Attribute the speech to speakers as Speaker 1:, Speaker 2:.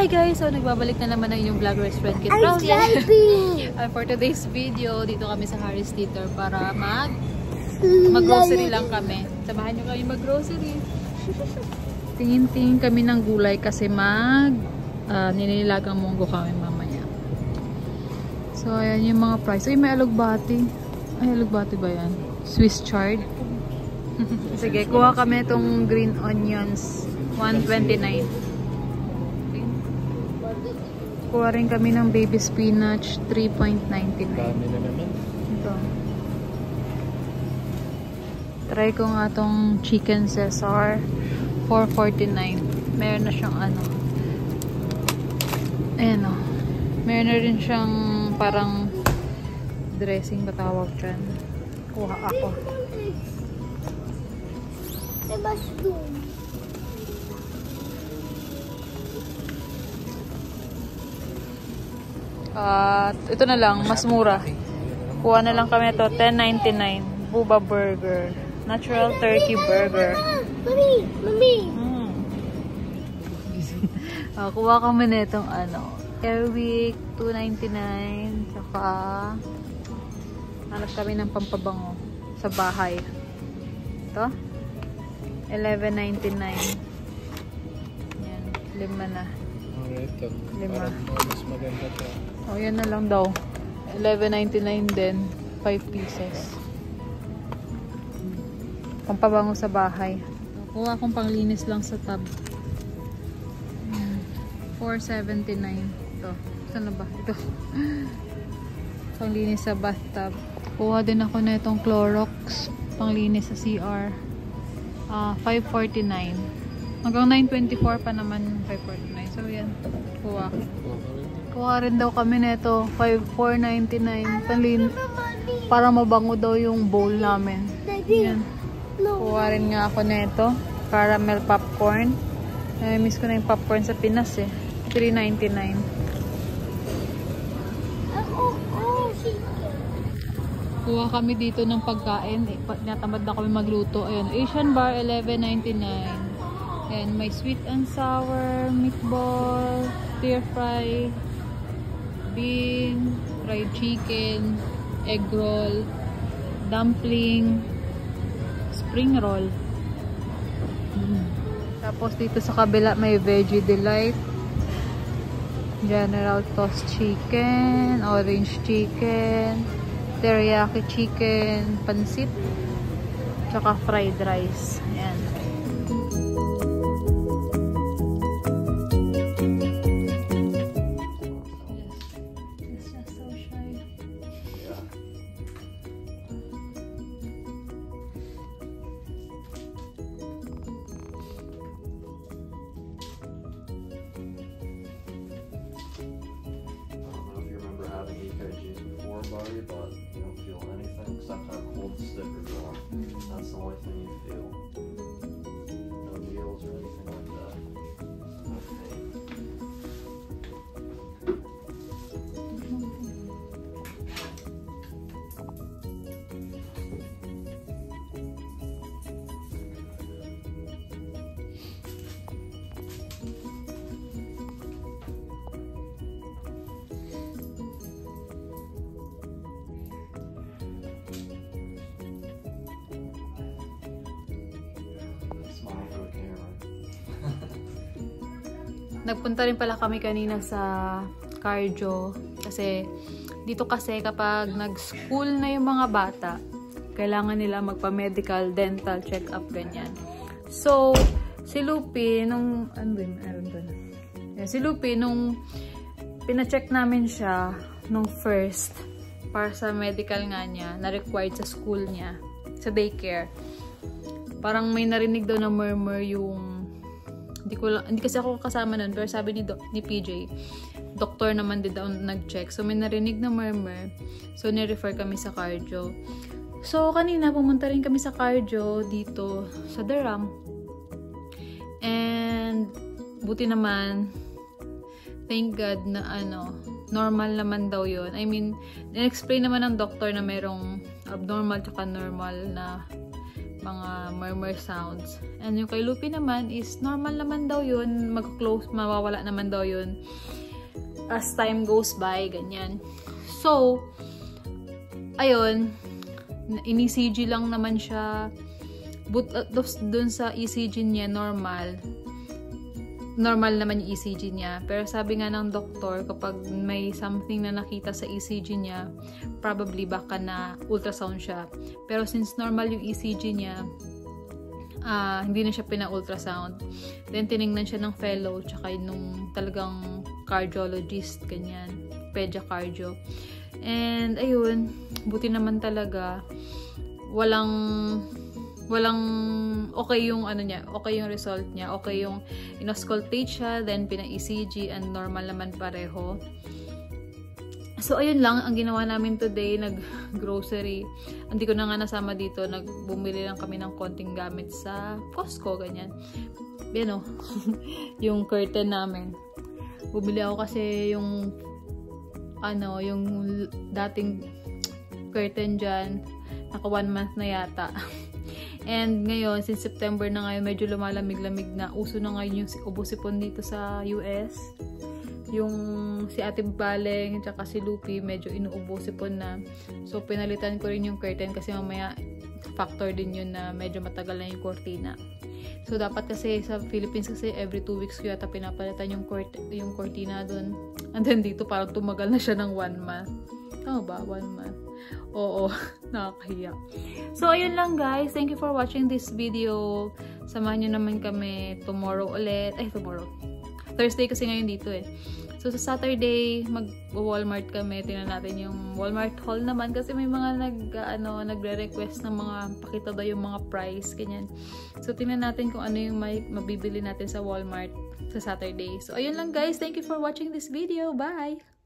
Speaker 1: Hi guys! So nagbabalik na naman ang inyong vlogger's friend Kit Brown. For today's video, dito kami sa Harris Teeter para mag-grocery lang kami. Samahan nyo kami mag-grocery. Tingin-tingin kami ng gulay kasi ninilagang munggo kami mamaya. So ayan yung mga price. Ay, may alugbati. Ay, alugbati ba yan? Swiss chard. Sige, kuha kami itong green onions. 129. Kuha rin kami ng baby spinach, 3.99.
Speaker 2: Dami na naman.
Speaker 1: Ito. Try ko nga itong chicken Caesar, 4.49. Meron na siyang ano. Ayan o. Meron na rin siyang parang dressing, batawag dyan. Kuha ako. Ito na lang, mas mura. Kuha na lang kami ito, 10.99. Bubba Burger. Natural turkey burger.
Speaker 2: Mami!
Speaker 1: Kuha kami na itong ano, Airwick, 2.99. Saka hanap kami ng pampabango sa bahay. Ito, 11.99. Yan, 5 na.
Speaker 2: Ito.
Speaker 1: 5.
Speaker 2: Mas maganda to.
Speaker 1: Oh, yan na lang daw. 11.99 din. 5 pieces. Pampabango sa bahay. Kuha akong panglinis lang sa tub. 4.79. Ito. Saan na ba? Ito. Panglinis sa bathtub. Kuha din ako na itong Clorox. Panglinis sa CR. 5.49. Hanggang 9.24 pa naman 5.49. So, yan. Kuha. Kuha rin daw kami nito. 4.99. Panlin. Para mabango daw yung bowl namin. Yan. Kuha rin nga ako nito. Caramel popcorn. Miss ko na yung popcorn sa Pinas eh. 3.99. Kuha kami dito ng pagkain. Natamad na kami magluto. Ayun. Asian bar, 11.99. And may sweet and sour, meatball, stir fry, bean, fried chicken, egg roll, dumpling, spring roll. Tapos dito sa kabila may veggie delight, general toast chicken, orange chicken, teriyaki chicken, pansit, tsaka fried rice. Ayan.
Speaker 3: But you don't feel anything except how cold the stickers are. That's the only thing you feel. No needles or anything like that.
Speaker 1: Nagpunta rin pala kami kanina sa cardio kasi dito kasi kapag nag-school na yung mga bata, kailangan nila magpa-medical, dental check-up, ganyan. So, si Lupi, nung pina-check namin siya nung first para sa medical nga niya, na required sa school niya, sa daycare. Parang may narinig daw na murmur yung hindi kasi ako kasama nun, pero sabi ni PJ, doktor naman din daw nag-check. So, may narinig na murmur. So, ni-refer kami sa cardio. So, kanina, pumunta rin kami sa cardio dito sa Durham. And, buti naman, thank God na normal naman daw yun. I mean, in-explain naman ng doktor na merong abnormal tsaka normal na mga murmur sounds. And yung kay Lupi naman is normal naman daw yun, mag-close, mawawala naman daw yun as time goes by, ganyan. So, ayun, in-ECG lang naman siya. But dun sa ECG niya, normal naman yung ECG niya. Pero sabi nga ng doktor, kapag may something na nakita sa ECG niya, probably baka na ultrasound siya. Pero since normal yung ECG niya, hindi na siya pina-ultrasound. Then tiningnan siya ng fellow, tsaka nung talagang cardiologist, ganyan, pedia-cardio. And ayun, buti naman talaga, walang okay yung ano niya, okay yung result niya, okay yung inauscultate siya, then pina-ECG, and normal naman pareho. So ayun lang ang ginawa namin today, nag-grocery. Hindi ko na nga nasama dito, bumili lang kami ng konting gamit sa Costco, ganyan. Yan o, yung curtain namin. Bumili ako kasi yung yung dating curtain dyan, naka 1 month na yata. And ngayon, since September na ngayon, medyo lumalamig-lamig na. Uso na ngayon yung ubo sipon dito sa US. Yung si Ate Baleng, tsaka si Lupi, medyo inuubo sipon na. So, pinalitan ko rin yung curtain kasi mamaya factor din yun na medyo matagal na yung cortina. So, dapat kasi sa Philippines kasi every 2 weeks ko yata pinapalitan yung cortina dun. And then dito parang tumagal na siya ng 1 month. Tama ba? 1 month. Oo, nakakahiya. So, ayun lang guys. Thank you for watching this video. Samahan nyo naman kami tomorrow ulit. Ay, tomorrow. Thursday kasi ngayon dito eh. So, sa Saturday, mag-Walmart kami. Tingnan natin yung Walmart haul naman kasi may mga nagre-request ng mga pakita daw yung mga price, ganyan. So, tingnan natin kung ano yung mabibili natin sa Walmart sa Saturday. So, ayun lang guys. Thank you for watching this video. Bye!